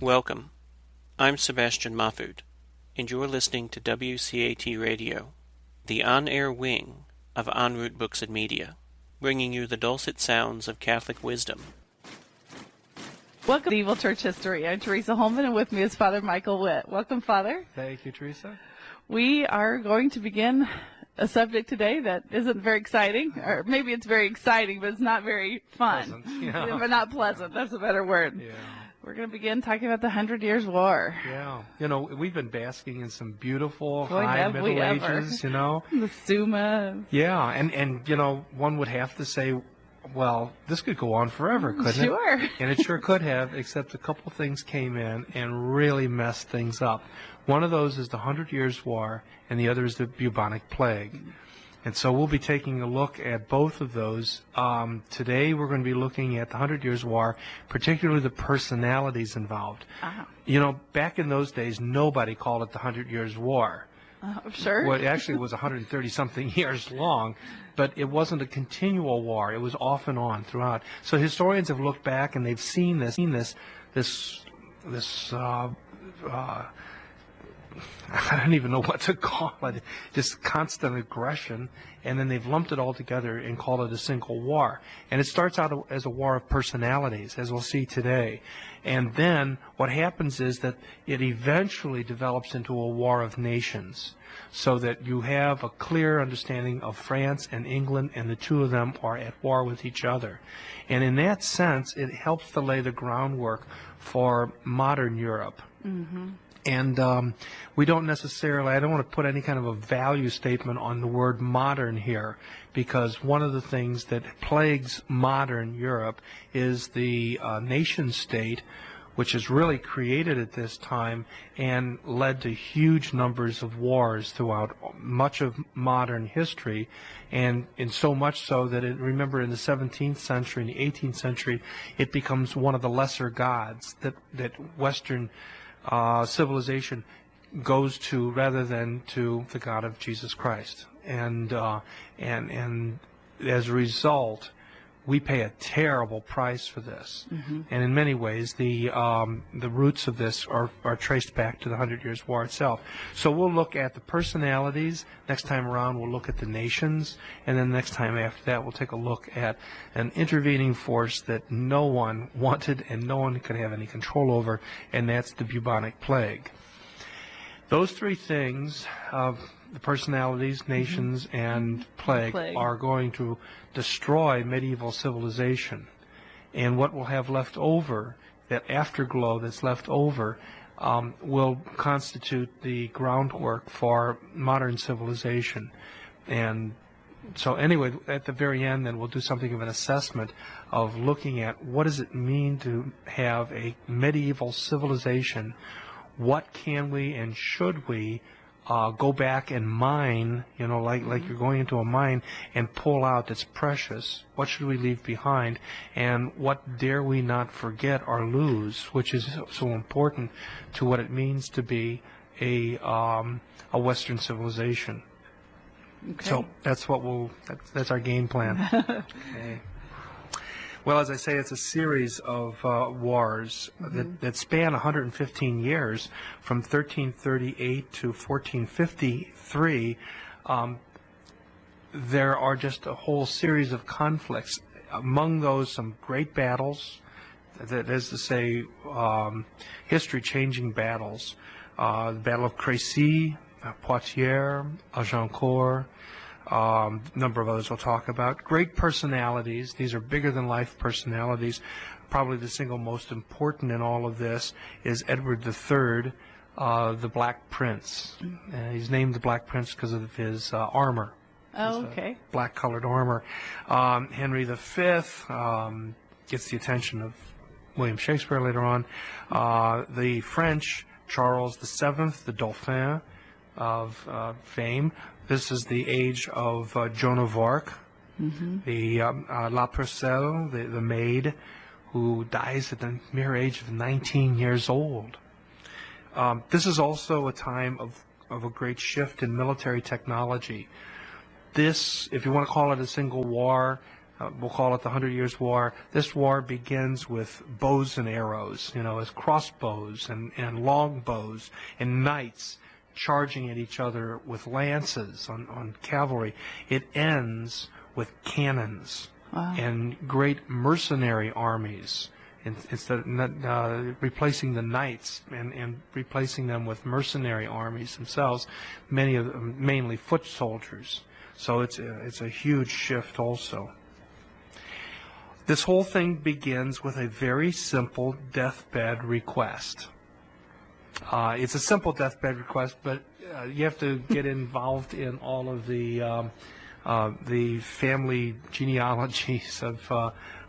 Welcome. I'm Sebastian Mahfood, and you're listening to WCAT Radio, the on-air wing of En Route Books and Media, bringing you the dulcet sounds of Catholic wisdom. Welcome to Evil Church History. I'm Teresa Holman, and with me is Father Michael Witt. Welcome, Father. Thank you, Teresa. We are going to begin a subject today that isn't very exciting, or maybe it's very exciting, but it's not very fun. Pleasant, yeah. But not pleasant. That's a better word. Yeah. We're going to begin talking about the 100 Years' War. Yeah. You know, we've been basking in some beautiful Boy, high have Middle we ever. Ages, you know. The Summa. Yeah, and you know, one would have to say, well, this could go on forever, couldn't it? Sure. And it sure could have, except a couple things came in and really messed things up. One of those is the 100 Years' War, and the other is the Bubonic Plague. And so we'll be taking a look at both of those. Today we're going to be looking at the 100 Years' War, particularly the personalities involved. Uh-huh. You know, back in those days, nobody called it the 100 Years' War. Sure. Well, it actually was 130-something years long, but it wasn't a continual war. It was off and on throughout. So historians have looked back and they've seen this I don't even know what to call it, just constant aggression, and then they've lumped it all together and called it a single war. And it starts out as a war of personalities, as we'll see today. And then what happens is that it eventually develops into a war of nations, so that you have a clear understanding of France and England, and the two of them are at war with each other. And in that sense, it helps to lay the groundwork for modern Europe. Mm-hmm. And we don't necessarily, I don't want to put any kind of a value statement on the word modern here, because one of the things that plagues modern Europe is the nation state, which is really created at this time and led to huge numbers of wars throughout much of modern history, and in so much so that, remember, in the 17th century and the 18th century, it becomes one of the lesser gods that Western civilization goes to, rather than to the God of Jesus Christ, and as a result, we pay a terrible price for this. Mm-hmm. And in many ways, the roots of this are traced back to the 100 Years' War itself. So we'll look at the personalities. Next time around, we'll look at the nations, and then next time after that, we'll take a look at an intervening force that no one wanted and no one could have any control over, and that's the Bubonic Plague. Those three things, the personalities, nations, mm-hmm. and plague, are going to destroy medieval civilization. And what we'll have left over, that afterglow that's left over, will constitute the groundwork for modern civilization. And so anyway, at the very end, then we'll do something of an assessment of looking at what does it mean to have a medieval civilization. What can we and should we go back and mine, you know, like you're going into a mine, and pull out that's precious? What should we leave behind? And what dare we not forget or lose, which is so important to what it means to be a Western civilization. Okay. So that's that's our game plan. Okay. Well, as I say, it's a series of wars mm-hmm. that span 115 years, from 1338 to 1453. There are just a whole series of conflicts. Among those, some great battles, that is to say, history-changing battles. The Battle of Crécy, Poitiers, Agincourt, a number of others we'll talk about. Great personalities. These are bigger-than-life personalities. Probably the single most important in all of this is Edward III, the Black Prince. He's named the Black Prince because of his armor. Oh, okay. Black-colored armor. Henry V gets the attention of William Shakespeare later on. The French, Charles VII, the Dauphin of fame. This is the age of Joan of Arc, mm-hmm. the La Pucelle, the maid, who dies at the mere age of 19 years old. This is also a time of a great shift in military technology. This, if you want to call it a single war, we'll call it the 100 Years' War. This war begins with bows and arrows, as crossbows and longbows and knights charging at each other with lances on cavalry. It ends with cannons and great mercenary armies. Instead of replacing the knights and replacing them with mercenary armies themselves, many of them mainly foot soldiers. So it's a huge shift also. This whole thing begins with a very simple deathbed request. It's a simple deathbed request, but you have to get involved in all of the family genealogies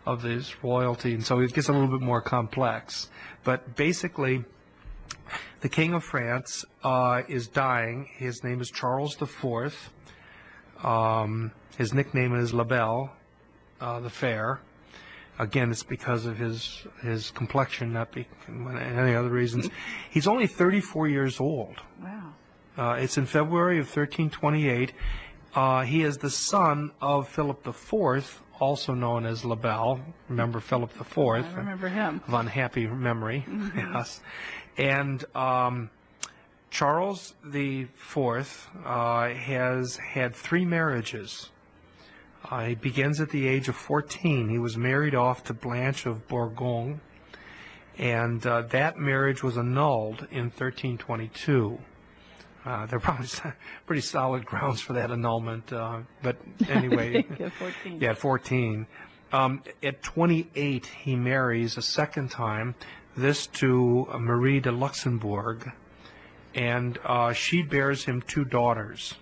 of this royalty, and so it gets a little bit more complex. But basically, the King of France is dying. His name is Charles IV. His nickname is La Belle, the Fair. Again, it's because of his complexion, not any other reasons. He's only 34 years old. Wow. It's in February of 1328. He is the son of Philip IV, also known as La Belle. Remember Philip IV? I remember him. Of unhappy memory. Yes. And Charles IV has had 3 marriages. He begins at the age of 14. He was married off to Blanche of Bourgogne, and that marriage was annulled in 1322. There are probably pretty solid grounds for that annulment, but anyway. At 14. Yeah, at 14. At 28, he marries a second time, this to Marie de Luxembourg, and she bears him 2 daughters.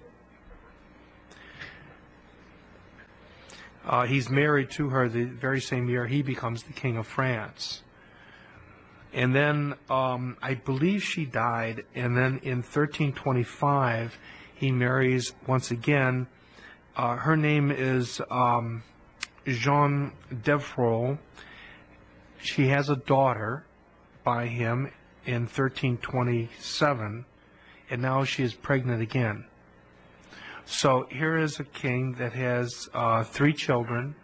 He's married to her the very same year he becomes the King of France. And then I believe she died, and then in 1325 he marries once again. Her name is Jeanne d'Evreux. She has a daughter by him in 1327, and now she is pregnant again. So here is a king that has 3 children,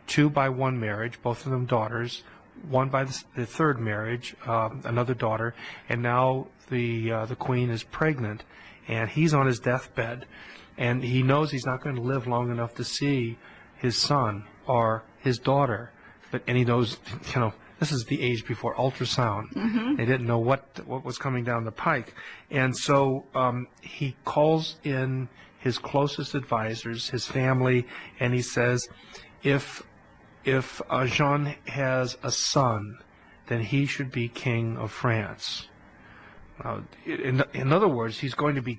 2 by one marriage, both of them daughters, 1 by the third marriage, another daughter, and now the queen is pregnant, and he's on his deathbed, and he knows he's not going to live long enough to see his son or his daughter, and he knows, this is the age before ultrasound. Mm-hmm. They didn't know what was coming down the pike, and so he calls in his closest advisors, his family, and he says, if Jean has a son, then he should be king of France. In other words, he's going to be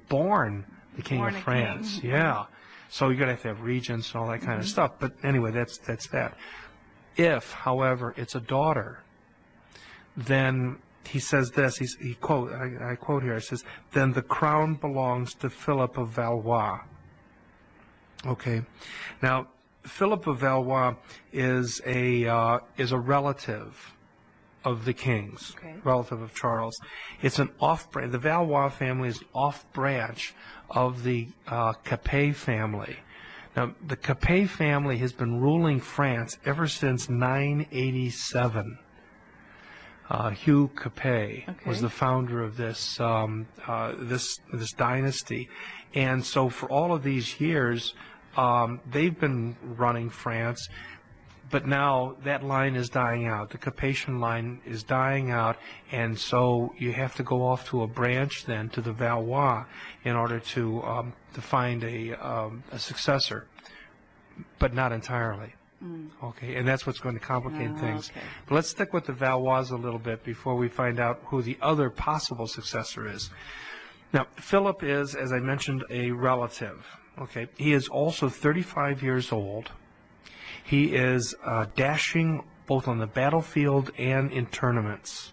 born the king of France. King. Yeah. So you're going to have regents and all that kind of stuff. But anyway, that's that. If, however, it's a daughter, then he says this. I quote here. It says, "Then the crown belongs to Philip of Valois." Okay. Now, Philip of Valois is a relative of the king's, relative of Charles. It's an off-branch. The Valois family is an off-branch of the Capet family. Now, the Capet family has been ruling France ever since 987. Hugh Capet was the founder of this this dynasty, and so for all of these years, they've been running France. But now that line is dying out. The Capetian line is dying out, and so you have to go off to a branch then to the Valois in order to find a successor, but not entirely. Okay, and that's what's going to complicate things. Okay. But let's stick with the Valois a little bit before we find out who the other possible successor is. Now, Philip is, as I mentioned, a relative. Okay, he is also 35 years old. He is dashing both on the battlefield and in tournaments.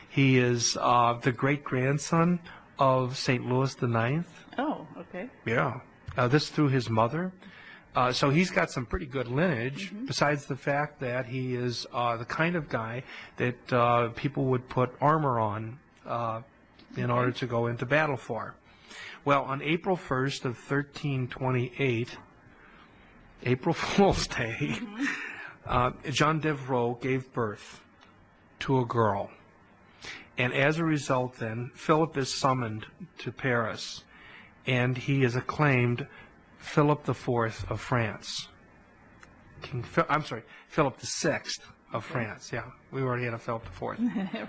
He is the great-grandson of St. Louis IX. Oh, okay. Yeah. This through his mother. So he's got some pretty good lineage, besides the fact that he is the kind of guy that people would put armor on in order to go into battle for. Well, on April 1st of 1328, April Fool's Day, John Devereux gave birth to a girl. And as a result, then, Philip is summoned to Paris, and he is acclaimed Philip IV of France. Philip VI of France. Yeah, we already had a Philip IV.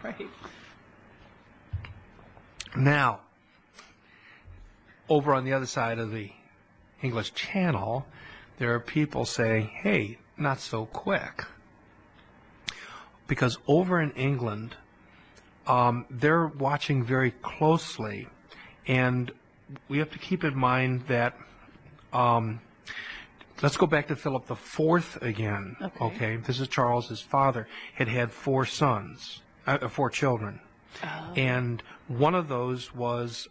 Right. Now, over on the other side of the English Channel, there are people saying, hey, not so quick. Because over in England, they're watching very closely, and we have to keep in mind that, let's go back to Philip IV again. Okay. This is Charles, his father, had 4 sons, 4 children. Oh. And one of those was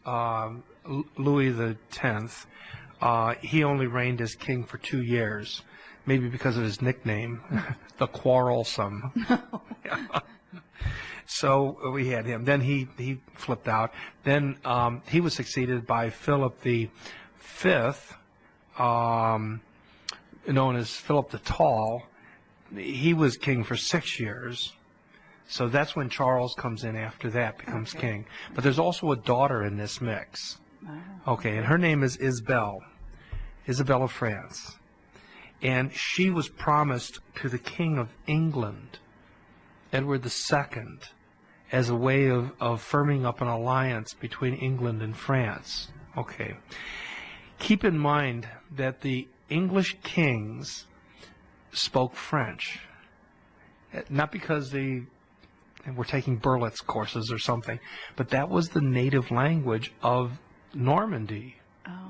Louis X. He only reigned as king for 2 years, maybe because of his nickname, the Quarrelsome. So we had him. Then he flipped out. Then he was succeeded by Philip V, known as Philip the Tall. He was king for 6 years. So that's when Charles comes in after that, becomes king. But there's also a daughter in this mix. Okay, and her name is Isabel of France. And she was promised to the King of England, Edward II, as a way of firming up an alliance between England and France. Okay. Keep in mind that the English kings spoke French. Not because they were taking Berlitz courses or something, but that was the native language of Normandy.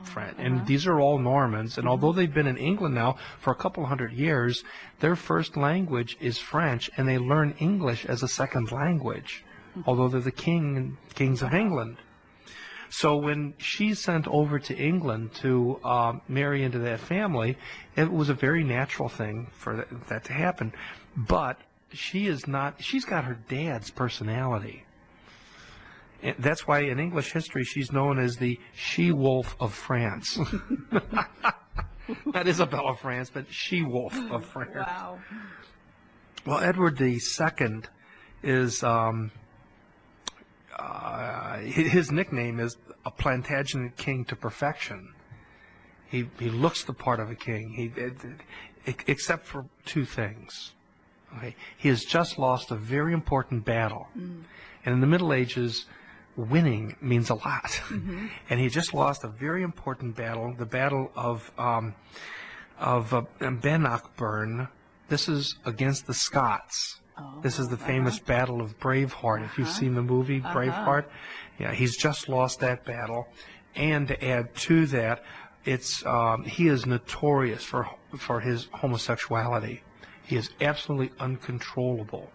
French. And these are all Normans, and although they've been in England now for a couple hundred years, their first language is French, and they learn English as a second language, although they're the kings of England. So when she's sent over to England to marry into that family, it was a very natural thing for that to happen. But she's got her dad's personality. And that's why in English history she's known as the she-wolf of France. Not Isabel of France, but she-wolf of France. Wow. Well, Edward II is, his nickname is a Plantagenet king to perfection. He looks the part of a king, except for 2 things. Okay? He has just lost a very important battle. And in the Middle Ages, winning means a lot. And he just lost a very important battle, the Battle of Bannockburn. This is against the Scots. This is the famous Battle of Braveheart. If you've seen the movie Braveheart, yeah, he's just lost that battle. And to add to that, he is notorious for his homosexuality. He is absolutely uncontrollable,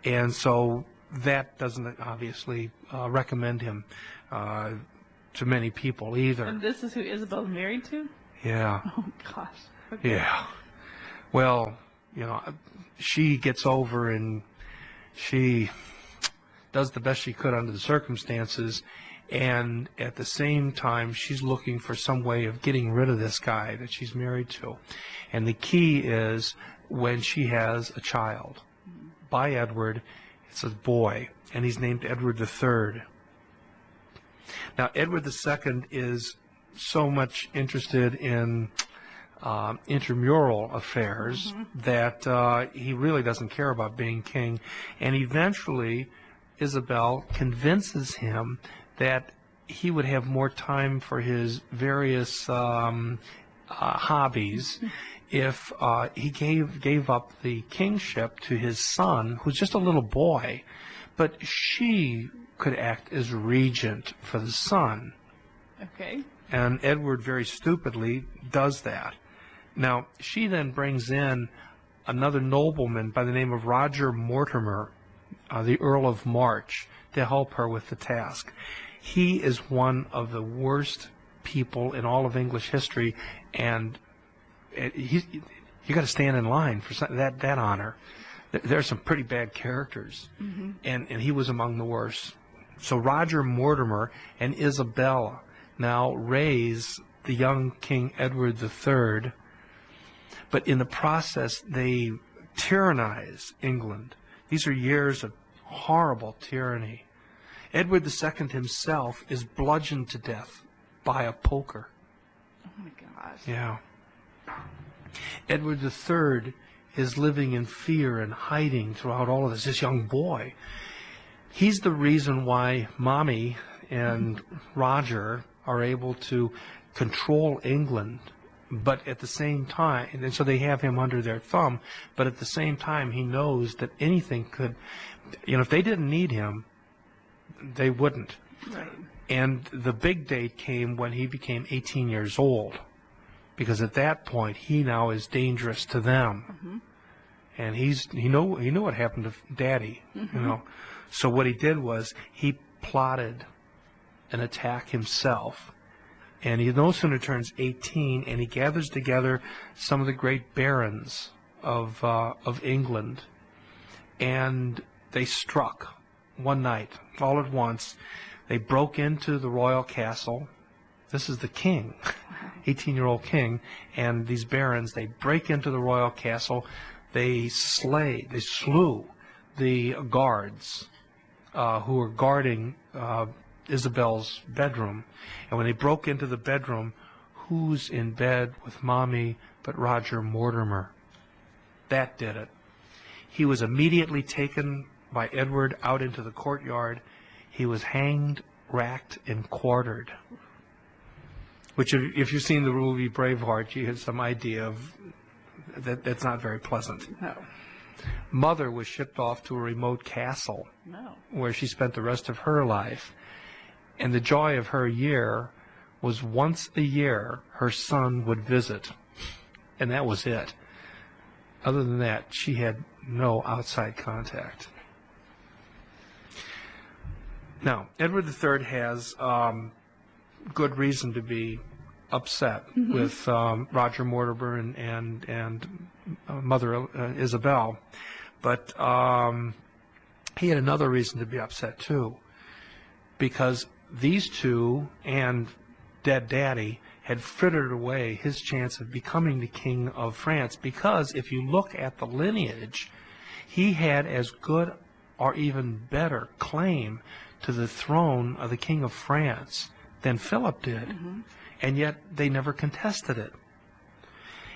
and so that doesn't obviously recommend him to many people either. And this is who Isabel's married to? Yeah. Oh, gosh. Okay. Yeah. Well, she gets over and she does the best she could under the circumstances, and at the same time she's looking for some way of getting rid of this guy that she's married to. And the key is when she has a child by Edward. It's a boy, and he's named Edward III. Now, Edward II is so much interested in intramural affairs that he really doesn't care about being king. And eventually, Isabel convinces him that he would have more time for his various hobbies if he gave up the kingship to his son, who's just a little boy, but she could act as regent for the son. Okay. And Edward very stupidly does that. Now, she then brings in another nobleman by the name of Roger Mortimer, the Earl of March, to help her with the task. He is one of the worst people in all of English history, and you got to stand in line for that honor. There are some pretty bad characters, and he was among the worst. So Roger Mortimer and Isabella now raise the young King Edward III, But in the process, they tyrannize England. These are years of horrible tyranny. Edward II himself is bludgeoned to death by a poker. Oh my gosh. Yeah. Edward III is living in fear and hiding throughout all of this. This young boy. He's the reason why Mommy and Roger are able to control England, but at the same time, and so they have him under their thumb, but at the same time he knows that anything could, if they didn't need him, they wouldn't. Right. And the big date came when he became 18 years old, because at that point he now is dangerous to them. Mm-hmm. And he knew what happened to Daddy, Mm-hmm. So what he did was he plotted an attack himself. And he no sooner turns 18, and he gathers together some of the great barons of England, and they struck one night, all at once. They broke into the royal castle. This is the king, 18-year-old king, and these barons. They break into the royal castle. They slew the guards who were guarding Isabel's bedroom. And when they broke into the bedroom, who's in bed with Mommy but Roger Mortimer? That did it. He was immediately taken by Edward out into the courtyard. He was hanged, racked, and quartered. Which, if you've seen the movie Braveheart, you have some idea of that's not very pleasant. No. Mother was shipped off to a remote castle where she spent the rest of her life. And the joy of her year was once a year her son would visit. And that was it. Other than that, she had no outside contact. Now, Edward III has good reason to be upset with Roger Mortimer and Mother Isabel. But he had another reason to be upset, too. Because these two and dead Daddy had frittered away his chance of becoming the King of France, because if you look at the lineage, he had as good or even better claim to the throne of the King of France than Philip did, and yet they never contested it.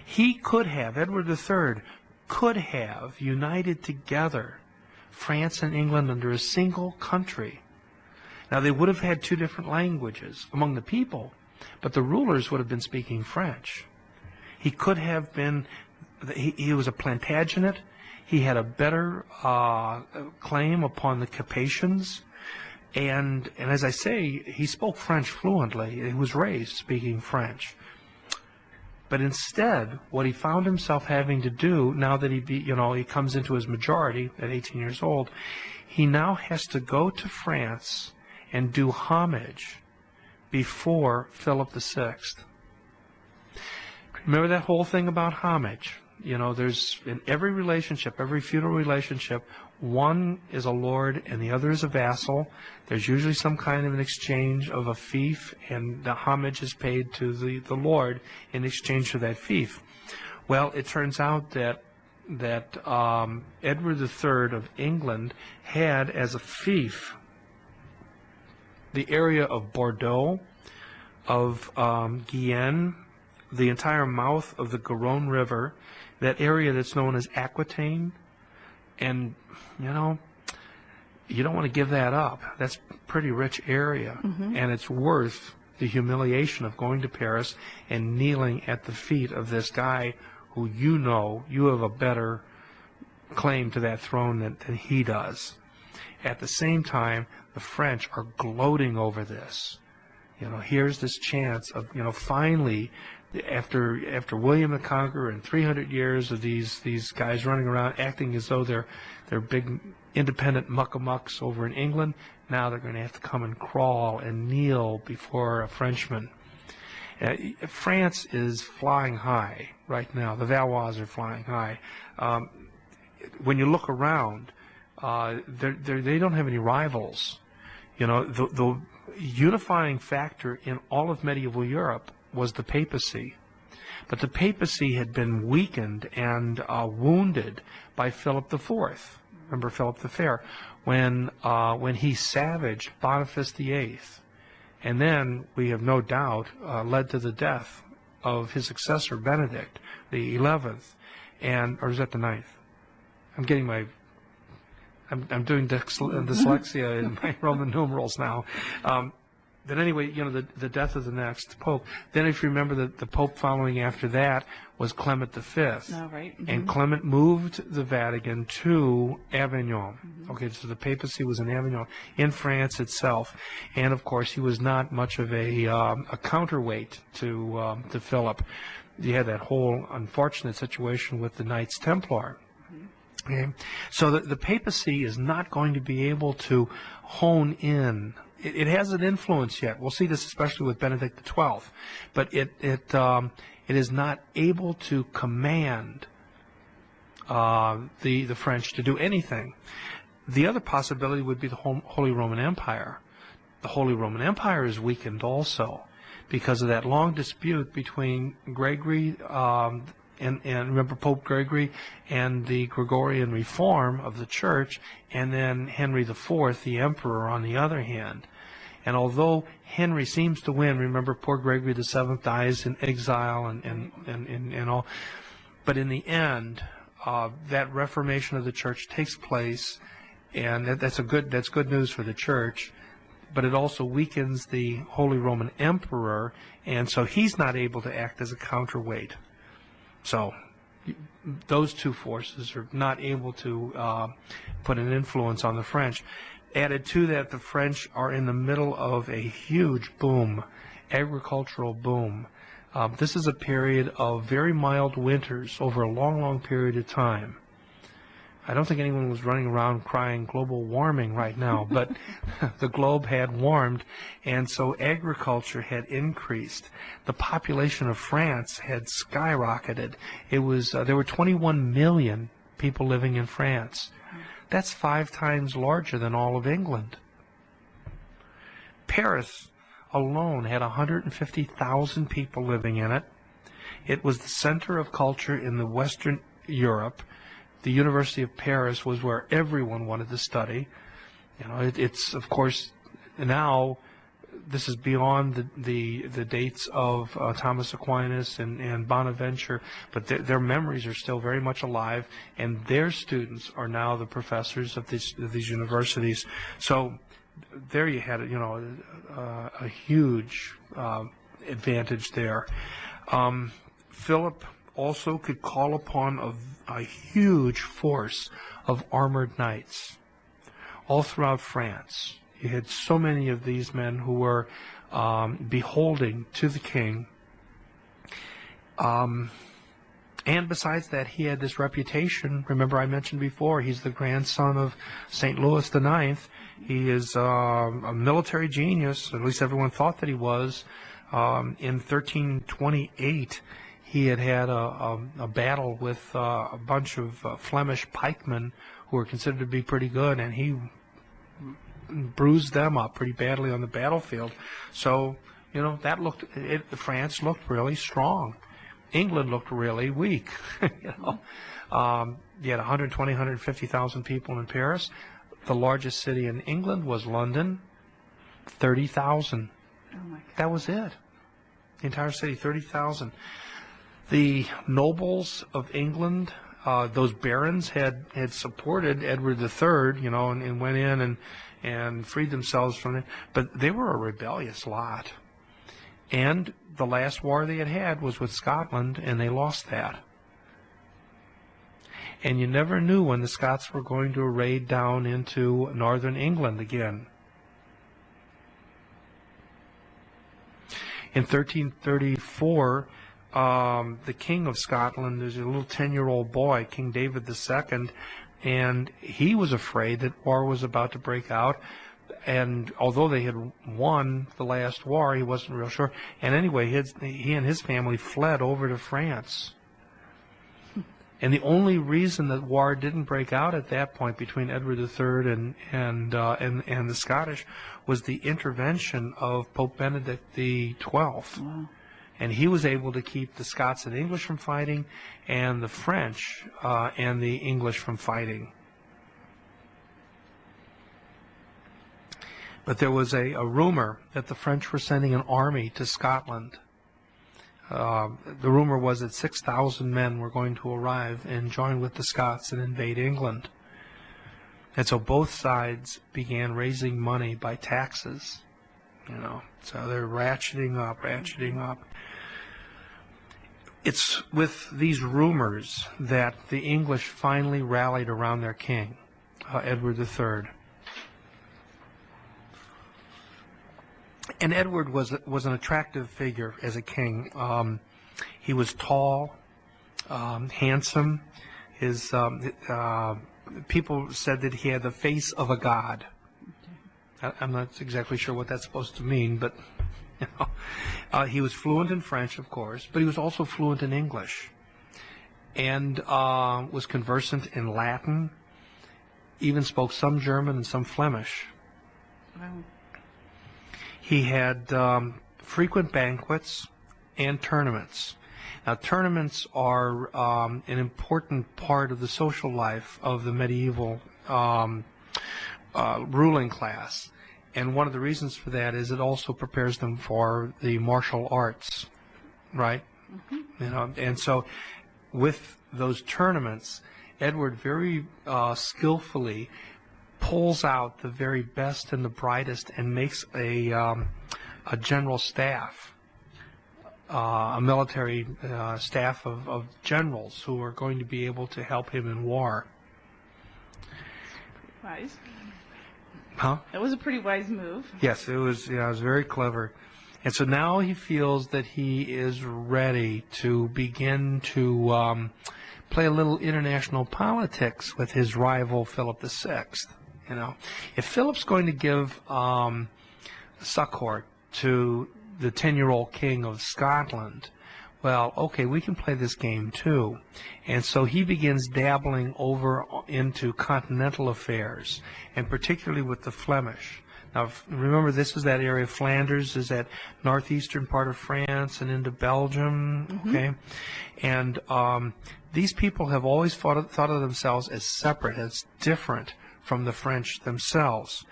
He could have, Edward III could have united together France and England under a single country. Now, they would have had two different languages among the people, but the rulers would have been speaking French. He could have been, he was a Plantagenet. He had a better claim upon the Capetians. And as I say, he spoke French fluently. He was raised speaking French. But instead, what he found himself having to do, now that he comes into his majority at 18 years old, he now has to go to France and do homage before Philip VI. Remember that whole thing about homage? There's in every relationship, every feudal relationship, one is a lord and the other is a vassal. There's usually some kind of an exchange of a fief, and the homage is paid to the lord in exchange for that fief. Well, it turns out that Edward III of England had as a fief the area of Bordeaux, of Guyenne, the entire mouth of the Garonne River, that area that's known as Aquitaine. And, you don't want to give that up. That's a pretty rich area. And it's worth the humiliation of going to Paris and kneeling at the feet of this guy who you have a better claim to that throne than he does. At the same time, the French are gloating over this. Here's this chance of, finally, after William the Conqueror and 300 years of these guys running around acting as though they're big independent muckamucks over in England, now they're going to have to come and crawl and kneel before a Frenchman. France is flying high right now. The Valois are flying high. When you look around, they don't have any rivals. The unifying factor in all of medieval Europe was the papacy. But the papacy had been weakened and wounded by Philip IV. Remember Philip the Fair, when he savaged Boniface VIII, and then we have no doubt led to the death of his successor Benedict the 11th, or is that the 9th? I'm getting my I'm doing dyslexia in my Roman numerals now. But anyway, the death of the next pope. Then if you remember, the pope following after that was Clement V. Oh, right. Mm-hmm. And Clement moved the Vatican to Avignon. Mm-hmm. Okay, so the papacy was in Avignon, in France itself. And, of course, he was not much of a counterweight to Philip. You had that whole unfortunate situation with the Knights Templar. Okay. So the papacy is not going to be able to hone in. It has an influence yet. We'll see this especially with Benedict XII, but it is not able to command the French to do anything. The other possibility would be the Holy Roman Empire. The Holy Roman Empire is weakened also because of that long dispute between Gregory and remember Pope Gregory and the Gregorian reform of the Church, and then Henry IV, the Emperor, on the other hand. And although Henry seems to win, remember poor Gregory VII dies in exile and all, but in the end, that reformation of the Church takes place, and that's good news for the Church. But it also weakens the Holy Roman Emperor, and so he's not able to act as a counterweight. So those two forces are not able to put an influence on the French. Added to that, the French are in the middle of a huge boom, agricultural boom. This is a period of very mild winters over a long, long period of time. I don't think anyone was running around crying global warming right now, but the globe had warmed, and so agriculture had increased. The population of France had skyrocketed. It was there were 21 million people living in France. That's 5 times larger than all of England. Paris alone had 150,000 people living in it. It was the center of culture in the Western Europe. The University of Paris was where everyone wanted to study. It's of course now this is beyond the dates of Thomas Aquinas and Bonaventure, but their memories are still very much alive, and their students are now the professors of these universities. So there you had a huge advantage there. Philip also could call upon a huge force of armored knights all throughout France. You had so many of these men who were beholding to the king. And besides that, he had this reputation. Remember I mentioned before, he's the grandson of St. Louis IX. He is a military genius, at least everyone thought that he was. In 1328, he had a battle with a bunch of Flemish pikemen who were considered to be pretty good, and he bruised them up pretty badly on the battlefield. So, France looked really strong. England looked really weak. You had 120, 150,000 people in Paris. The largest city in England was London, 30,000. Oh my God. That was it. The entire city, 30,000. The nobles of England, those barons had supported Edward III, and went in and freed themselves from it. But they were a rebellious lot. And the last war they had was with Scotland, and they lost that. And you never knew when the Scots were going to raid down into northern England again. In 1334, the King of Scotland, there's a little 10-year-old boy, King David II, and he was afraid that war was about to break out. And although they had won the last war, he wasn't real sure. And anyway, he and his family fled over to France. And the only reason that war didn't break out at that point between Edward III and the Scottish was the intervention of Pope Benedict XII. Wow. And he was able to keep the Scots and English from fighting, and the French and the English from fighting. But there was a rumor that the French were sending an army to Scotland. The rumor was that 6,000 men were going to arrive and join with the Scots and invade England. And so both sides began raising money by taxes, So they're ratcheting up. It's with these rumors that the English finally rallied around their king, Edward III. And Edward was an attractive figure as a king. He was tall, handsome. His people said that he had the face of a god. I'm not exactly sure what that's supposed to mean, but he was fluent in French, of course, but he was also fluent in English, and was conversant in Latin. Even spoke some German and some Flemish. Wow. He had frequent banquets and tournaments. Now, tournaments are an important part of the social life of the medieval ruling class. And one of the reasons for that is it also prepares them for the martial arts, right? Mm-hmm. And so with those tournaments, Edward very skillfully pulls out the very best and the brightest and makes a general staff, a military staff of generals who are going to be able to help him in war. Wise. Huh? That was a pretty wise move. Yes, it was. It was very clever. And so now he feels that he is ready to begin to play a little international politics with his rival Philip VI. If Philip's going to give succor to the 10-year-old king of Scotland, well, okay, we can play this game too. And so he begins dabbling over into continental affairs, and particularly with the Flemish. Now, remember, this is that area of Flanders, is that northeastern part of France and into Belgium, okay? And these people have always thought of themselves as separate, as different from the French themselves.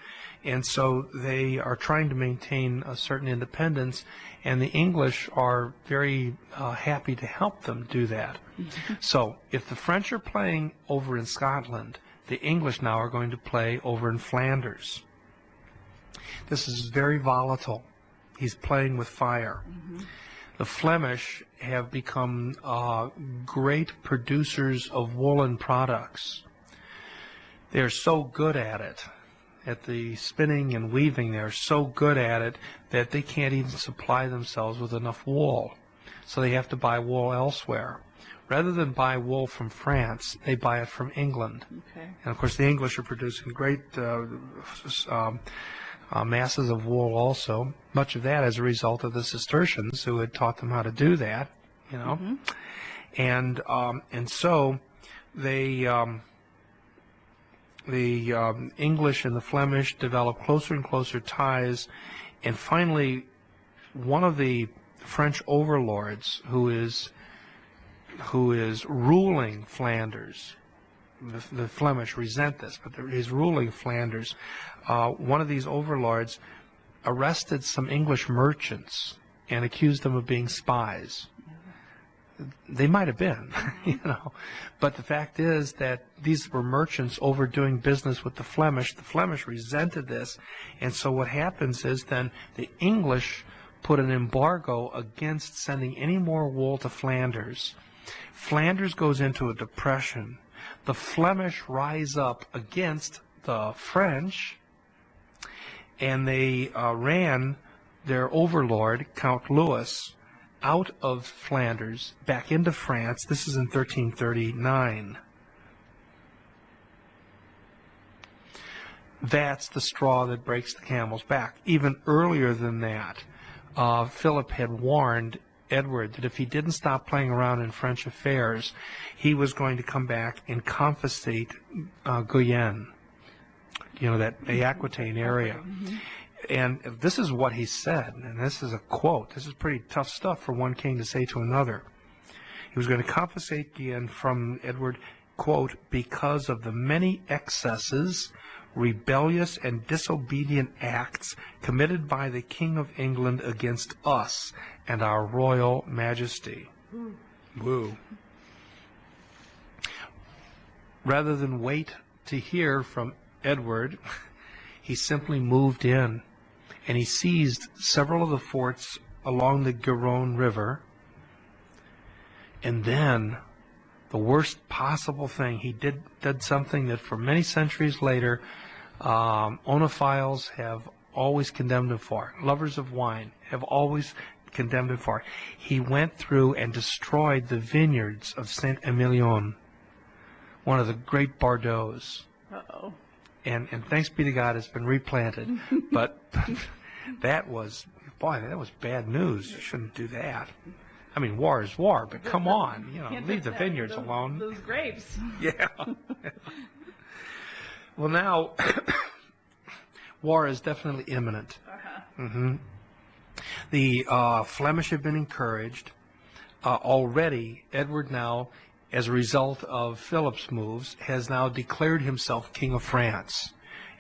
And so they are trying to maintain a certain independence, and the English are very happy to help them do that. So if the French are playing over in Scotland, the English now are going to play over in Flanders. This is very volatile. He's playing with fire. The Flemish have become great producers of woolen products. They're so good at it, at the spinning and weaving. They're so good at it that they can't even supply themselves with enough wool. So they have to buy wool elsewhere. Rather than buy wool from France, they buy it from England. Okay. And, of course, the English are producing great masses of wool also, much of that as a result of the Cistercians who had taught them how to do that, And so they... The English and the Flemish develop closer and closer ties, and finally, one of the French overlords who is ruling Flanders, the Flemish resent this, but he's ruling Flanders. One of these overlords arrested some English merchants and accused them of being spies. They might have been, but the fact is that these were merchants overdoing business with the Flemish. The Flemish resented this, and so what happens is then the English put an embargo against sending any more wool to Flanders. Flanders goes into a depression. The Flemish rise up against the French, and they ran their overlord, Count Louis, out of Flanders, back into France. This is in 1339. That's the straw that breaks the camel's back. Even earlier than that, Philip had warned Edward that if he didn't stop playing around in French affairs, he was going to come back and confiscate Guyenne, that the Aquitaine area. And this is what he said, and this is a quote. This is pretty tough stuff for one king to say to another. He was going to confiscate Guienne from Edward, quote, because of the many excesses, rebellious and disobedient acts committed by the King of England against us and our royal majesty. Woo. Rather than wait to hear from Edward, he simply moved in, and he seized several of the forts along the Garonne River. And then, the worst possible thing, he did something that for many centuries later, onophiles have always condemned him for. Lovers of wine have always condemned him for. He went through and destroyed the vineyards of Saint-Emilion, one of the great Bordeaux's. Uh-oh. And thanks be to God, it's been replanted. But that was bad news. You shouldn't do that. I mean, war is war, but come on, leave the vineyards alone. Those grapes. Yeah. Well, now, war is definitely imminent. Mm-hmm. The Flemish have been encouraged. Already, Edward now, as a result of Philip's moves, has now declared himself King of France.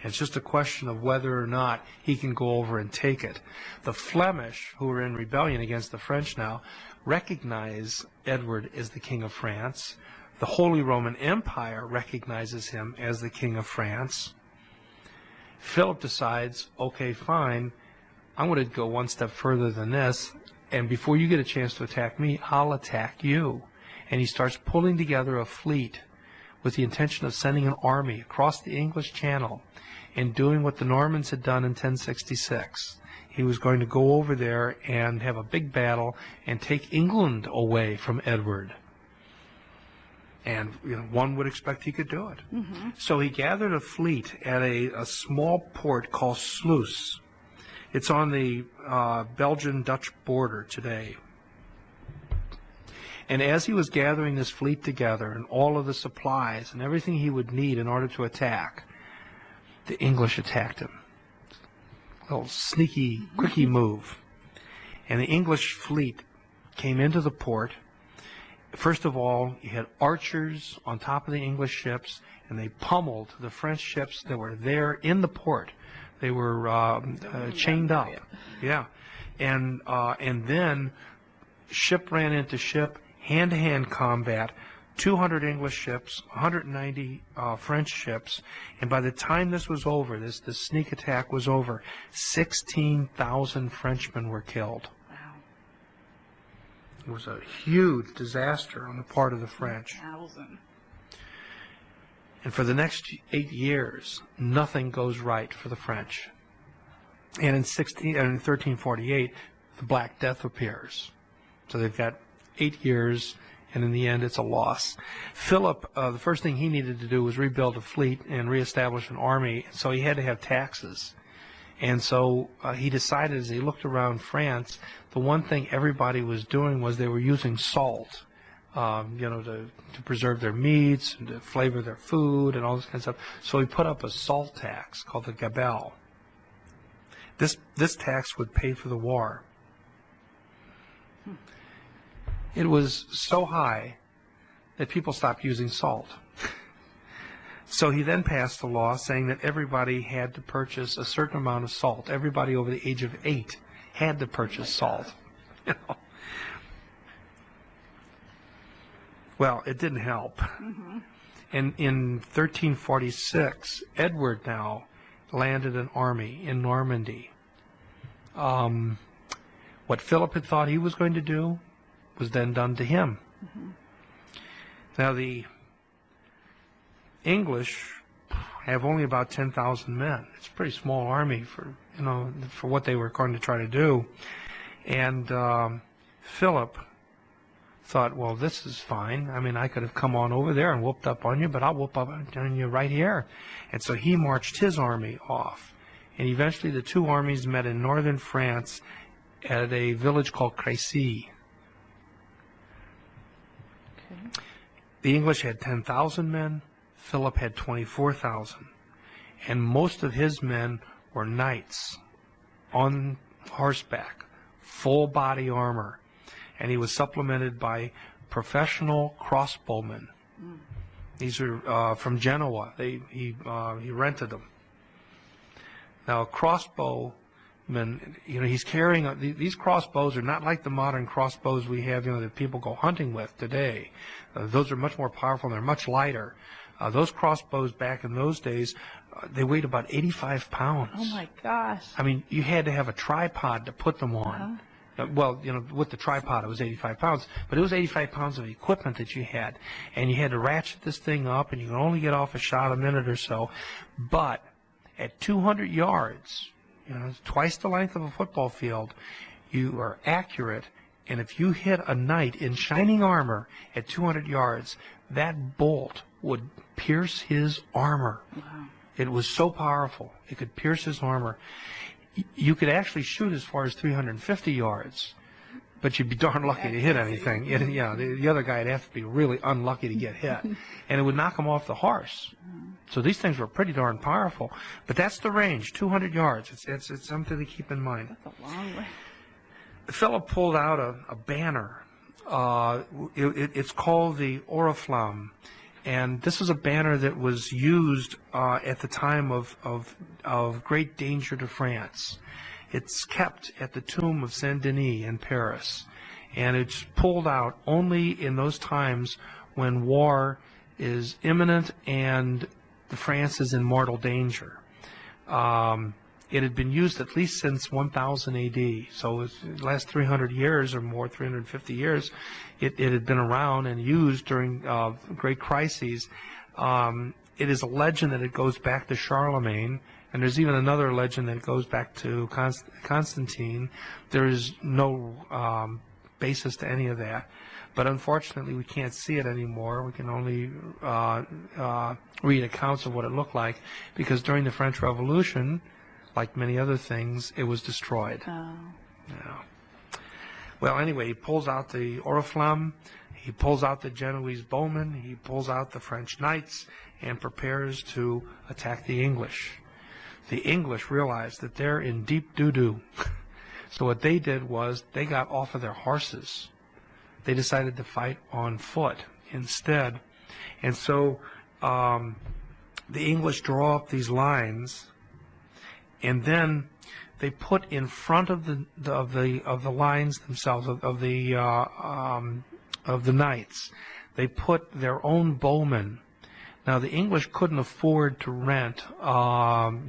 It's just a question of whether or not he can go over and take it. The Flemish, who are in rebellion against the French now, recognize Edward as the King of France. The Holy Roman Empire recognizes him as the King of France. Philip decides, okay, fine, I'm going to go one step further than this, and before you get a chance to attack me, I'll attack you. And he starts pulling together a fleet with the intention of sending an army across the English Channel and doing what the Normans had done in 1066. He was going to go over there and have a big battle and take England away from Edward. And one would expect he could do it. Mm-hmm. So he gathered a fleet at a small port called Sluis. It's on the Belgian-Dutch border today. And as he was gathering this fleet together and all of the supplies and everything he would need in order to attack, the English attacked him. A little sneaky, quickie move. And the English fleet came into the port. First of all, you had archers on top of the English ships, and they pummeled the French ships that were there in the port. They were chained up. Yeah. And then ship ran into ship, hand-to-hand combat, 200 English ships, 190 French ships, and by the time this was over, this sneak attack was over, 16,000 Frenchmen were killed. Wow. It was a huge disaster on the part of the French. 1,000. And for the next 8 years, nothing goes right for the French. And in 1348, the Black Death appears. So they've got 8 years, and in the end, it's a loss. Philip, the first thing he needed to do was rebuild a fleet and reestablish an army, so he had to have taxes. And so he decided, as he looked around France, the one thing everybody was doing was they were using salt, to preserve their meats and to flavor their food and all this kind of stuff. So he put up a salt tax called the gabelle. This tax would pay for the war. It was so high that people stopped using salt. So he then passed a law saying that everybody had to purchase a certain amount of salt. Everybody over the age of 8 had to purchase salt. Well, it didn't help. Mm-hmm. And in 1346, Edward now landed an army in Normandy. What Philip had thought he was going to do was then done to him. Mm-hmm. Now, the English have only about 10,000 men. It's a pretty small army for what they were going to try to do. And Philip thought, well, this is fine. I mean, I could have come on over there and whooped up on you, but I'll whoop up on you right here. And so he marched his army off. And eventually the two armies met in northern France at a village called Crécy. Okay. The English had 10,000 men. Philip had 24,000. And most of his men were knights. on horseback, full body armor, and he was supplemented by professional crossbowmen. These are from Genoa. He rented them. Now, crossbowmen, he's carrying these crossbows are not like the modern crossbows we have, that people go hunting with today. Those are much more powerful and they're much lighter. Those crossbows back in those days, they weighed about 85 pounds. Oh my gosh. I mean, you had to have a tripod to put them on. Well, with the tripod, it was 85 pounds, but it was 85 pounds of equipment that you had, and you had to ratchet this thing up, and you could only get off a shot a minute or so. But at 200 yards, twice the length of a football field, you are accurate, and if you hit a knight in shining armor at 200 yards, that bolt would pierce his armor. Wow. It was so powerful. It could pierce his armor. You could actually shoot as far as 350 yards, but you'd be darn lucky to hit anything. The other guy would have to be really unlucky to get hit, and it would knock him off the horse. So these things were pretty darn powerful. But that's the range, 200 yards. It's something to keep in mind. That's a long way. The fellow pulled out a banner. It's called the Oriflamme. And this is a banner that was used at the time of great danger to France. It's kept at the tomb of Saint Denis in Paris. And it's pulled out only in those times when war is imminent and France is in mortal danger. It had been used at least since 1000 A.D., so the last 300 years or more, 350 years, it had been around and used during great crises. It is a legend that it goes back to Charlemagne, and there's even another legend that goes back to Constantine. There is no basis to any of that, but unfortunately we can't see it anymore. We can only read accounts of what it looked like, because during the French Revolution, like many other things, it was destroyed. Oh. Yeah. Well, anyway, he pulls out the Oriflamme, he pulls out the Genoese bowmen, he pulls out the French knights, and prepares to attack the English. The English realized that they're in deep doo-doo. So what they did was they got off of their horses. They decided to fight on foot instead. And so the English draw up these lines, and then they put in front of the lines themselves of the knights, they put their own bowmen. Now the English couldn't afford to rent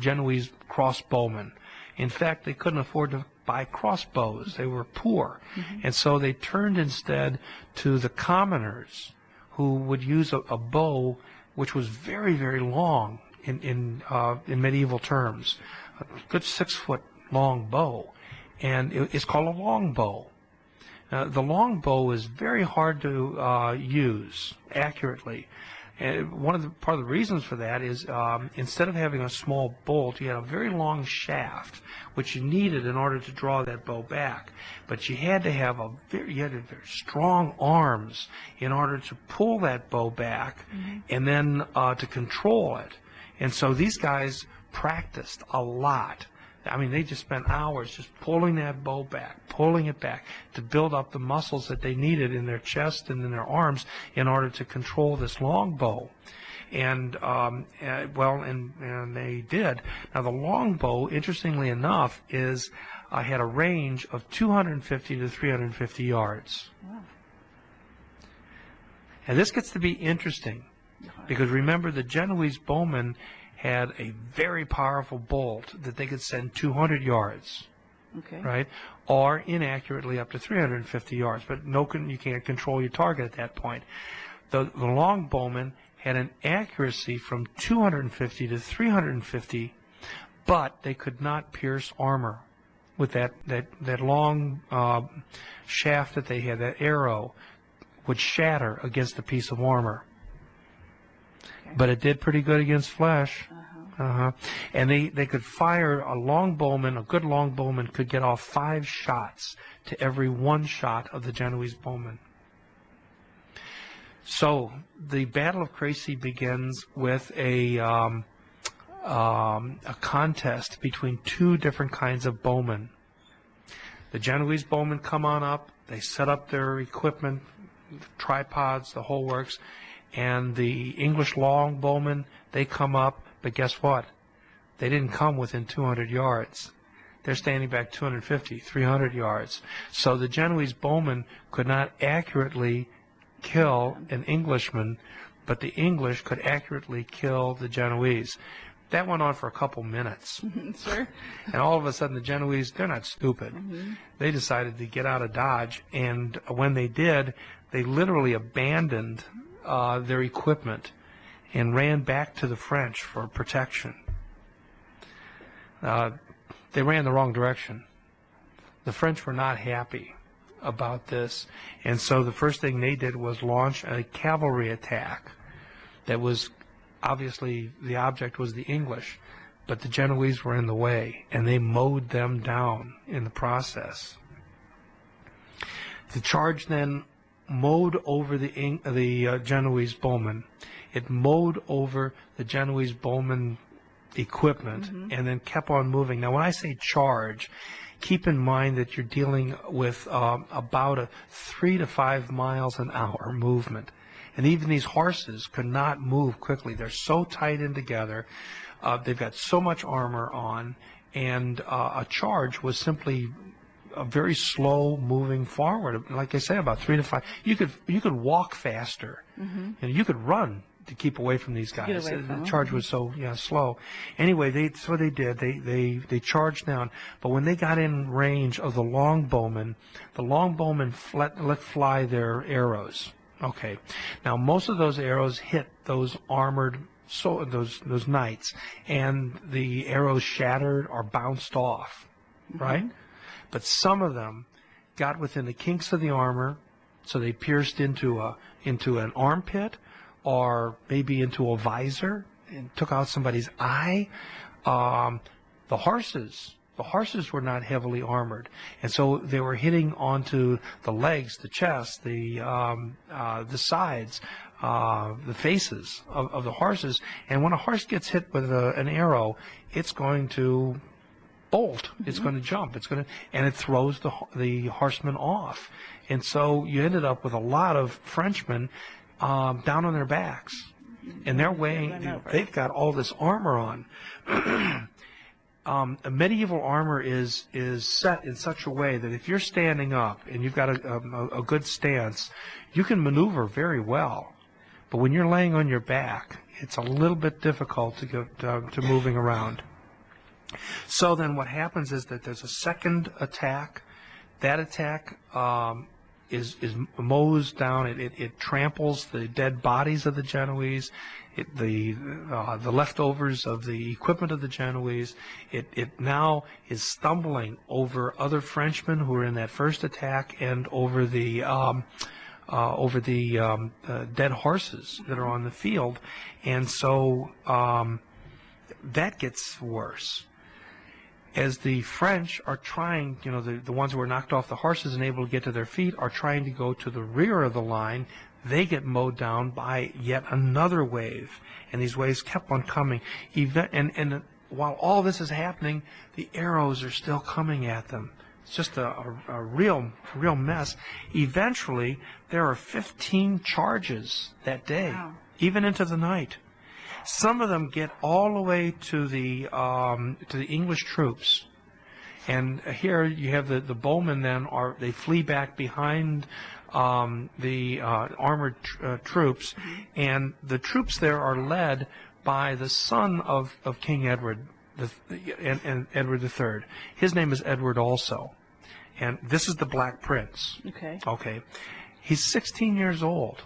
Genoese crossbowmen. In fact, they couldn't afford to buy crossbows. They were poor, and so they turned instead to the commoners, who would use a bow which was very, very long in medieval terms. A good 6-foot long bow, and it's called a long bow. The long bow is very hard to use accurately. And part of the reasons for that is instead of having a small bolt, you had a very long shaft, which you needed in order to draw that bow back. But you had to have very strong arms in order to pull that bow back, and then to control it. And so these guys practiced a lot. I mean, they just spent hours just pulling that bow back, pulling it back to build up the muscles that they needed in their chest and in their arms in order to control this long bow. And, and they did. Now, the long bow, interestingly enough, had a range of 250 to 350 yards. Wow. And this gets to be interesting, because remember, the Genoese bowmen had a very powerful bolt that they could send 200 yards, right, or inaccurately up to 350 yards. But you can't control your target at that point. The long bowmen had an accuracy from 250 to 350, but they could not pierce armor with that long shaft that they had. That arrow would shatter against a piece of armor. But it did pretty good against flesh. And they could fire a good long bowman could get off 5 shots to every 1 shot of the Genoese bowman. So the Battle of Crécy begins with a a contest between two different kinds of bowmen. The Genoese bowmen come on up, they set up their equipment, tripods, the whole works, and the English long bowmen, they come up, but guess what? They didn't come within 200 yards. They're standing back 250, 300 yards. So the Genoese bowmen could not accurately kill an Englishman, but the English could accurately kill the Genoese. That went on for a couple minutes. Sure. And all of a sudden the Genoese, they're not stupid. They decided to get out of Dodge, and when they did, they literally abandoned their equipment and ran back to the French for protection. They ran the wrong direction. The French were not happy about this, and so the first thing they did was launch a cavalry attack that was obviously the object was the English, but the Genoese were in the way, and they mowed them down in the process. The charge then mowed over the Genoese bowmen. It mowed over the Genoese bowmen equipment and then kept on moving. Now, when I say charge, keep in mind that you're dealing with about a 3 to 5 miles an hour movement. And even these horses could not move quickly. They're so tight in together. They've got so much armor on, and a charge was simply a very slow moving forward. Like I say, about 3 to 5. You could walk faster, and you could run to keep away from these guys. The charge was so slow. Anyway, that's what they did. They charged down, but when they got in range of the longbowmen let fly their arrows. Okay, now most of those arrows hit those armored those knights, and the arrows shattered or bounced off, right? But some of them got within the kinks of the armor, so they pierced into an armpit, or maybe into a visor and took out somebody's eye. The horses were not heavily armored, and so they were hitting onto the legs, the chest, the sides, the faces of the horses. And when a horse gets hit with an arrow, it's going to bolt. It's going to jump. And it throws the horseman off. And so you ended up with a lot of Frenchmen down on their backs, and they've got all this armor on. Medieval armor is set in such a way that if you're standing up and you've got a good stance, you can maneuver very well. But when you're laying on your back, it's a little bit difficult to get to moving around. So then what happens is that there's a second attack. That attack is mows down. It tramples the dead bodies of the Genoese, the leftovers of the equipment of the Genoese. It now is stumbling over other Frenchmen who were in that first attack, and over the dead horses that are on the field, and so that gets worse. As the French are trying, the ones who were knocked off the horses and able to get to their feet are trying to go to the rear of the line, they get mowed down by yet another wave. And these waves kept on coming. And while all this is happening, the arrows are still coming at them. It's just a real mess. Eventually, there are 15 charges that day, even into the night. Some of them get all the way to the English troops, and here you have the bowmen. Then they flee back behind the armored troops, and the troops there are led by the son of King Edward and Edward III. His name is Edward also, and this is the Black Prince. Okay, he's 16 years old.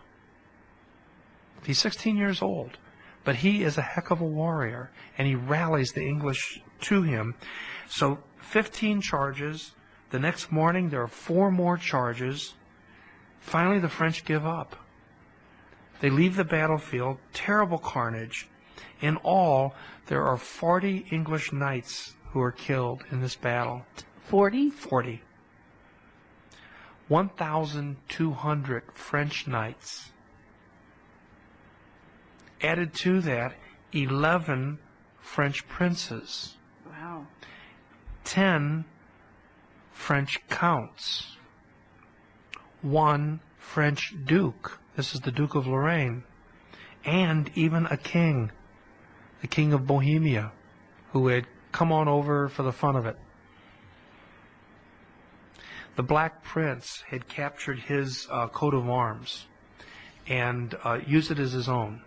But he is a heck of a warrior, and he rallies the English to him. So 15 charges. The next morning, there are 4 more charges. Finally, the French give up. They leave the battlefield, terrible carnage. In all, there are 40 English knights who are killed in this battle. 40? 40. 1,200 French knights. Added to that, 11 French princes, Wow. 10 French counts, 1 French duke, this is the Duke of Lorraine, and even a king, the King of Bohemia, who had come on over for the fun of it. The Black Prince had captured his coat of arms and used it as his own.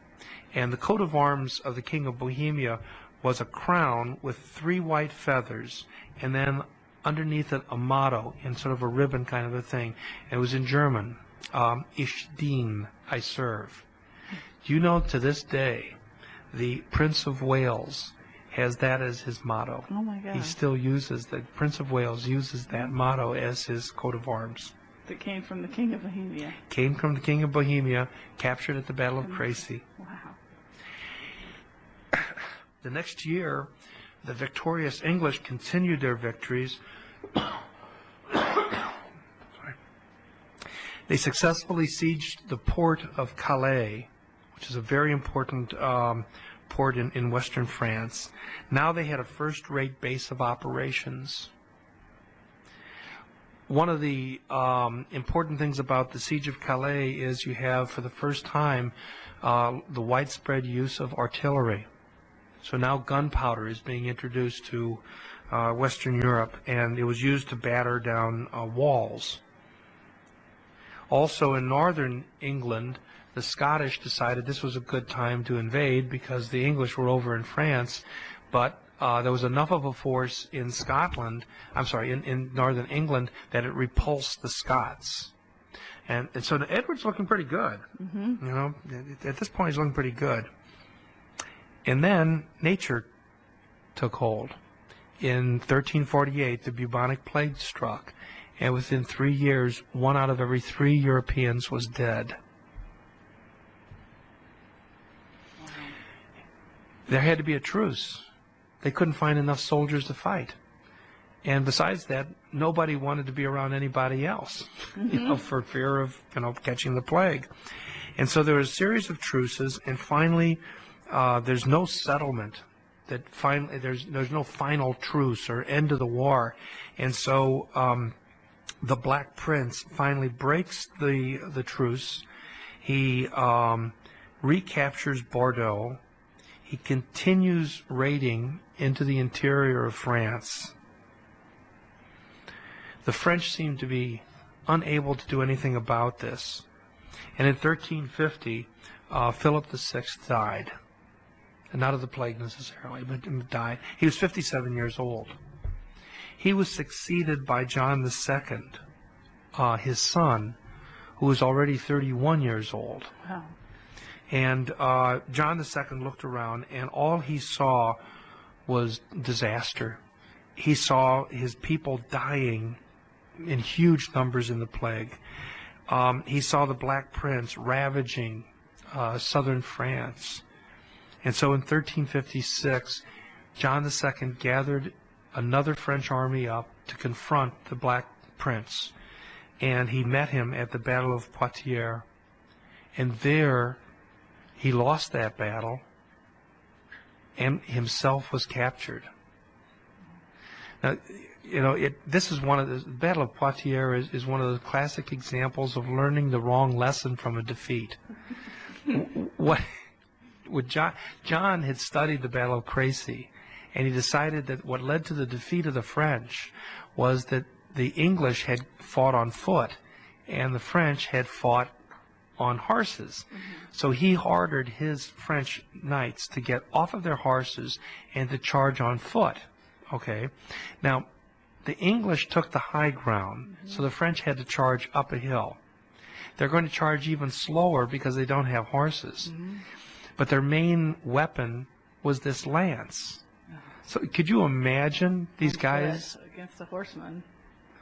And the coat of arms of the King of Bohemia was a crown with 3 white feathers, and then underneath it a motto in sort of a ribbon kind of a thing. It was in German, Ich dien, I serve. Do you know to this day the Prince of Wales has that as his motto? Oh my God. He still uses, the Prince of Wales uses that motto as his coat of arms. That came from the King of Bohemia. Came from the King of Bohemia, captured at the Battle of Crécy. Wow. The next year, the victorious English continued their victories. They successfully sieged the port of Calais, which is a very important port in western France. Now they had a first-rate base of operations. One of the important things about the siege of Calais is you have, for the first time, the widespread use of artillery. So now gunpowder is being introduced to Western Europe, and it was used to batter down walls. Also in northern England, the Scottish decided this was a good time to invade because the English were over in France, but there was enough of a force in in northern England that it repulsed the Scots. And so Edward's looking pretty good. Mm-hmm. You know, at this point he's looking pretty good. And then nature took hold. In 1348, the Bubonic Plague struck, and within 3 years, 1 out of every 3 Europeans was dead. There had to be a truce. They couldn't find enough soldiers to fight. And besides that, nobody wanted to be around anybody else, for fear of, catching the plague. And so there was a series of truces, and finally, there's no settlement. There's no final truce or end of the war. And so the Black Prince finally breaks the truce. He recaptures Bordeaux. He continues raiding into the interior of France. The French seem to be unable to do anything about this. And in 1350, Philip VI died. And not of the plague necessarily, but died. He was 57 years old. He was succeeded by John II, his son, who was already 31 years old. Wow. And John II looked around, and all he saw was disaster. He saw his people dying in huge numbers in the plague. He saw the Black Prince ravaging southern France. And so in 1356, John II gathered another French army up to confront the Black Prince. And he met him at the Battle of Poitiers. And there, he lost that battle and himself was captured. Now, this is the Battle of Poitiers is one of the classic examples of learning the wrong lesson from a defeat. John had studied the Battle of Crécy, and he decided that what led to the defeat of the French was that the English had fought on foot, and the French had fought on horses. So he ordered his French knights to get off of their horses and to charge on foot. Okay. Now, the English took the high ground, so the French had to charge up a hill. They're going to charge even slower because they don't have horses. But their main weapon was this lance. So could you imagine these guys? Against the horsemen.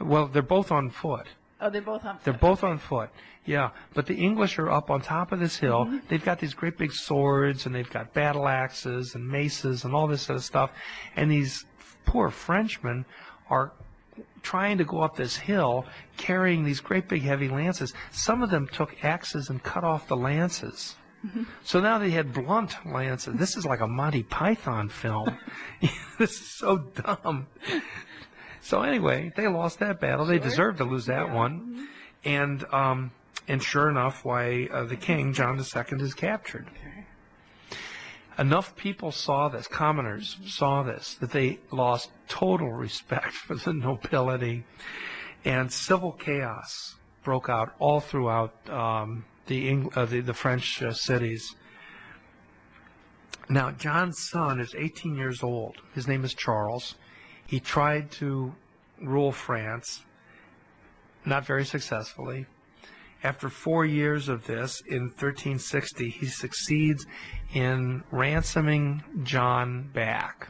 Well, they're both on foot. Oh, they're both on foot. They're both on foot, yeah. But the English are up on top of this hill. They've got these great big swords, and they've got battle axes and maces and all this sort of stuff. And these poor Frenchmen are trying to go up this hill carrying these great big heavy lances. Some of them took axes and cut off the lances. So now they had blunt lances. This is like a Monty Python film. This is so dumb. So anyway, they lost that battle. They deserved to lose that one. And sure enough, the king, John II, is captured. Enough people saw this, commoners saw this, that they lost total respect for the nobility, and civil chaos broke out all throughout the French cities. Now, John's son is 18 years old. His name is Charles. He tried to rule France, not very successfully. After 4 years of this, in 1360, he succeeds in ransoming John back.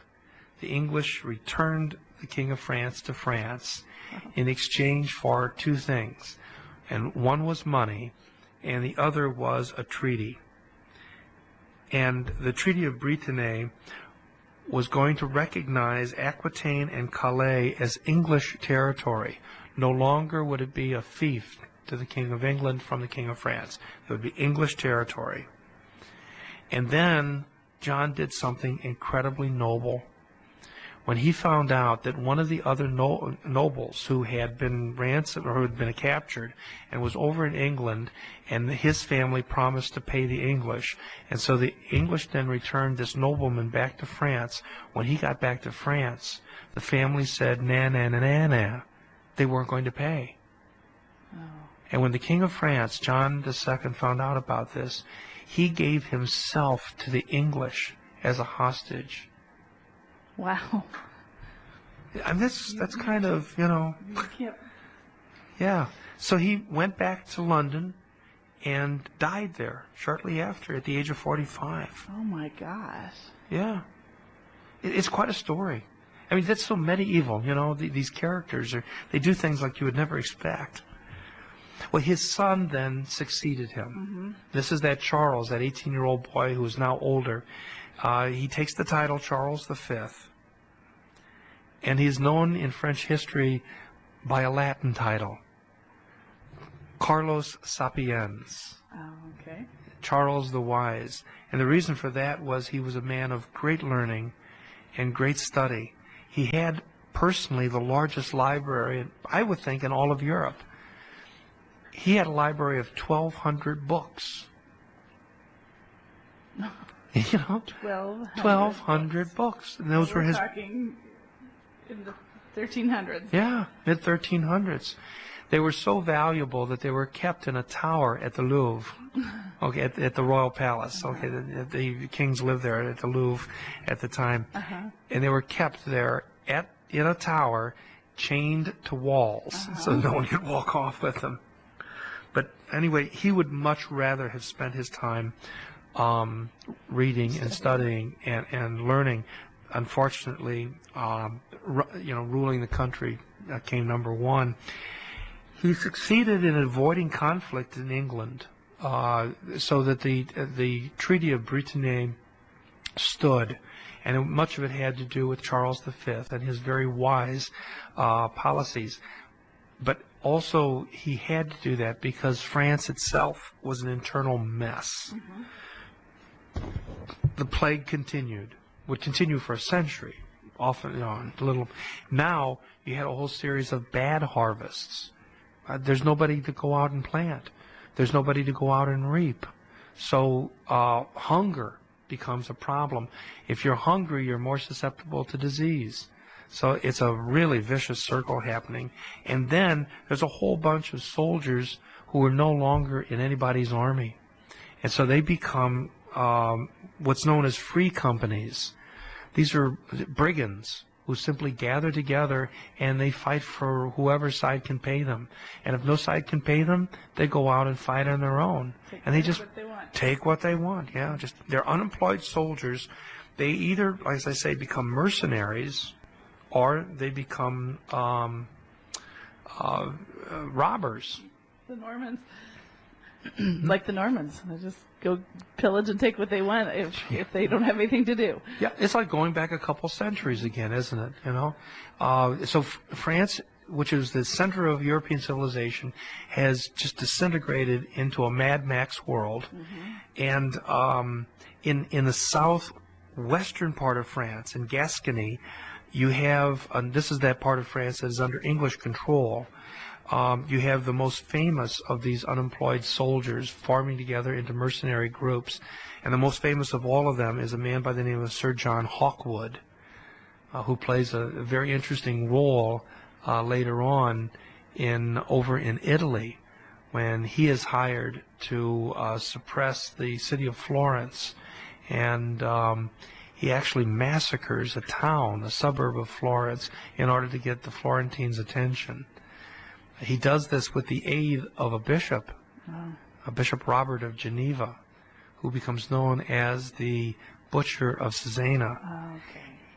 The English returned the King of France to France in exchange for two things. And one was money, and the other was a treaty. And the Treaty of Brittany was going to recognize Aquitaine and Calais as English territory. No longer would it be a fief to the King of England from the King of France. It would be English territory. And then John did something incredibly noble. When he found out that one of the other nobles who had been ransomed or who had been captured and was over in England, and his family promised to pay the English, and so the English then returned this nobleman back to France. When he got back to France, the family said, nah, nah, nah, nah, nah. They weren't going to pay. And when the King of France, John II, found out about this, he gave himself to the English as a hostage. Wow. And that's kind of, yeah. So he went back to London and died there shortly after at the age of 45. Oh, my gosh. Yeah. It's quite a story. I mean, that's so medieval, these characters, they do things like you would never expect. Well, his son then succeeded him. This is that Charles, that 18-year-old boy who is now older. He takes the title Charles V, and he's known in French history by a Latin title, Carlos Sapiens. Oh, okay. Charles the Wise. And the reason for that was he was a man of great learning and great study. He had personally the largest library, I would think, in all of Europe. He had a library of 1,200 books. 1,200 books. And those were his. Talking in the 1300s. Yeah, mid-1300s. They were so valuable that they were kept in a tower at the Louvre. Okay, at the Royal Palace. Okay, the kings lived there at the Louvre at the time. And they were kept there in a tower, chained to walls, so no one could walk off with them. But anyway, he would much rather have spent his time reading and studying and learning. Unfortunately, ruling the country came number one. He succeeded in avoiding conflict in England, so that the Treaty of Brittany stood, and much of it had to do with Charles V and his very wise policies. But also, he had to do that because France itself was an internal mess. The plague would continue for a century, often, a little. Now, you had a whole series of bad harvests. There's nobody to go out and plant. There's nobody to go out and reap. So, hunger becomes a problem. If you're hungry, you're more susceptible to disease. So it's a really vicious circle happening. And then there's a whole bunch of soldiers who are no longer in anybody's army. And so they become what's known as free companies. These are brigands who simply gather together and they fight for whoever side can pay them. And if no side can pay them, they go out and fight on their own. And they just take what they want. Yeah, they're unemployed soldiers. They either, as I say, become mercenaries, or they become robbers. The Normans. Like the Normans. They just go pillage and take what they want if they don't have anything to do. Yeah, it's like going back a couple centuries again, isn't it? So France which is the center of European civilization, has just disintegrated into a Mad Max world. And in the southwestern part of France, in Gascony, you have, this is that part of France that is under English control. You have the most famous of these unemployed soldiers forming together into mercenary groups. And the most famous of all of them is a man by the name of Sir John Hawkwood, who plays a very interesting role later on over in Italy, when he is hired to suppress the city of Florence. And he actually massacres a town, a suburb of Florence, in order to get the Florentines' attention. He does this with the aid of a bishop, Bishop Robert of Geneva, who becomes known as the Butcher of Cesena.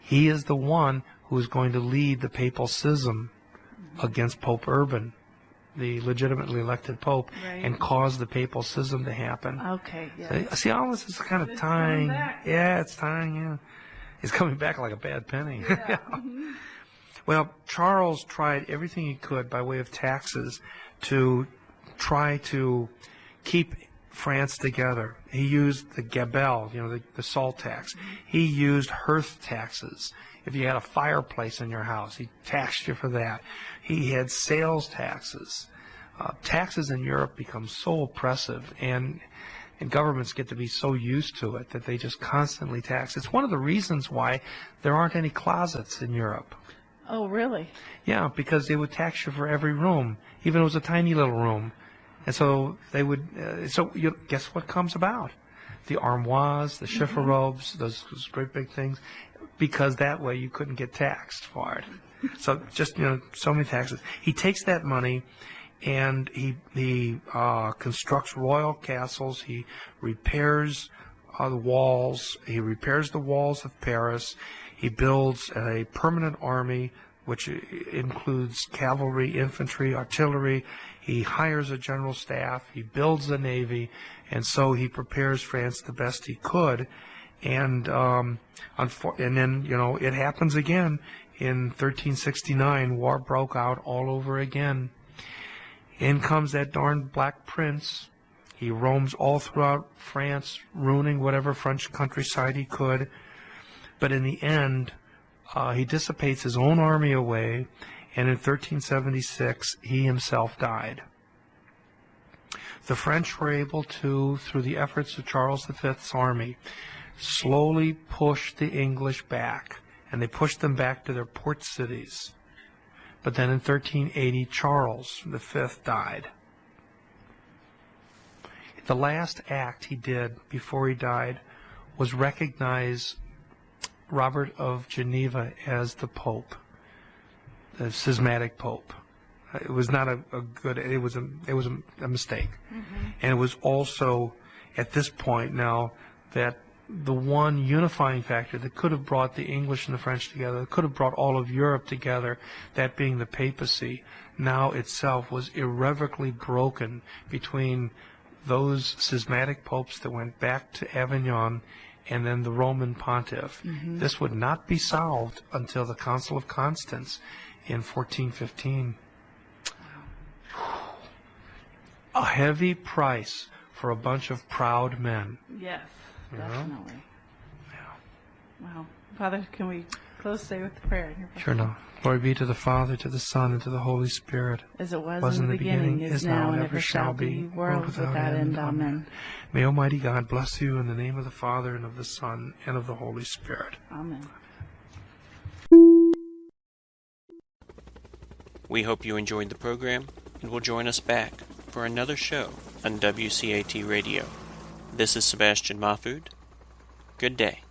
He is the one who is going to lead the papal schism against Pope Urban, the legitimately elected pope, and cause the papal schism to happen. So, see, all this is kind of tying. Yeah, it's tying. Yeah, it's coming back like a bad penny. Well, Charles tried everything he could by way of taxes to try to keep France together. He used the gabelle, the salt tax. He used hearth taxes. If you had a fireplace in your house, he taxed you for that. He had sales taxes. Taxes in Europe become so oppressive, and governments get to be so used to it that they just constantly tax. It's one of the reasons why there aren't any closets in Europe. Oh, really? Yeah, because they would tax you for every room, even if it was a tiny little room. And so they would. Guess what comes about? The armoires, the chiffon-robes, those great big things, because that way you couldn't get taxed for it. So just so many taxes. He takes that money, and he constructs royal castles. He repairs the walls. He repairs the walls of Paris. He builds a permanent army, which includes cavalry, infantry, artillery. He hires a general staff. He builds a navy, and so he prepares France the best he could. And then it happens again in 1369. War broke out all over again. In comes that darn Black Prince. He roams all throughout France, ruining whatever French countryside he could. But in the end, he dissipates his own army away, and in 1376, he himself died. The French were able to, through the efforts of Charles V's army, slowly push the English back, and they pushed them back to their port cities. But then in 1380, Charles V died. The last act he did before he died was recognize Robert of Geneva as the Pope, the schismatic Pope. It was not it was a mistake. And it was also at this point now that the one unifying factor that could have brought the English and the French together, that could have brought all of Europe together, that being the papacy, now itself was irrevocably broken between those schismatic popes that went back to Avignon and then the Roman pontiff. This would not be solved until the Council of Constance in 1415. A heavy price for a bunch of proud men. Yes, definitely. Yeah. Wow. Father, can we close today with the prayer? Sure, no. Glory be to the Father, to the Son, and to the Holy Spirit. As it was in the beginning, is now, and ever shall be, world without end. Amen. May Almighty God bless you in the name of the Father, and of the Son, and of the Holy Spirit. Amen. We hope you enjoyed the program and will join us back for another show on WCAT Radio. This is Sebastian Mahfood. Good day.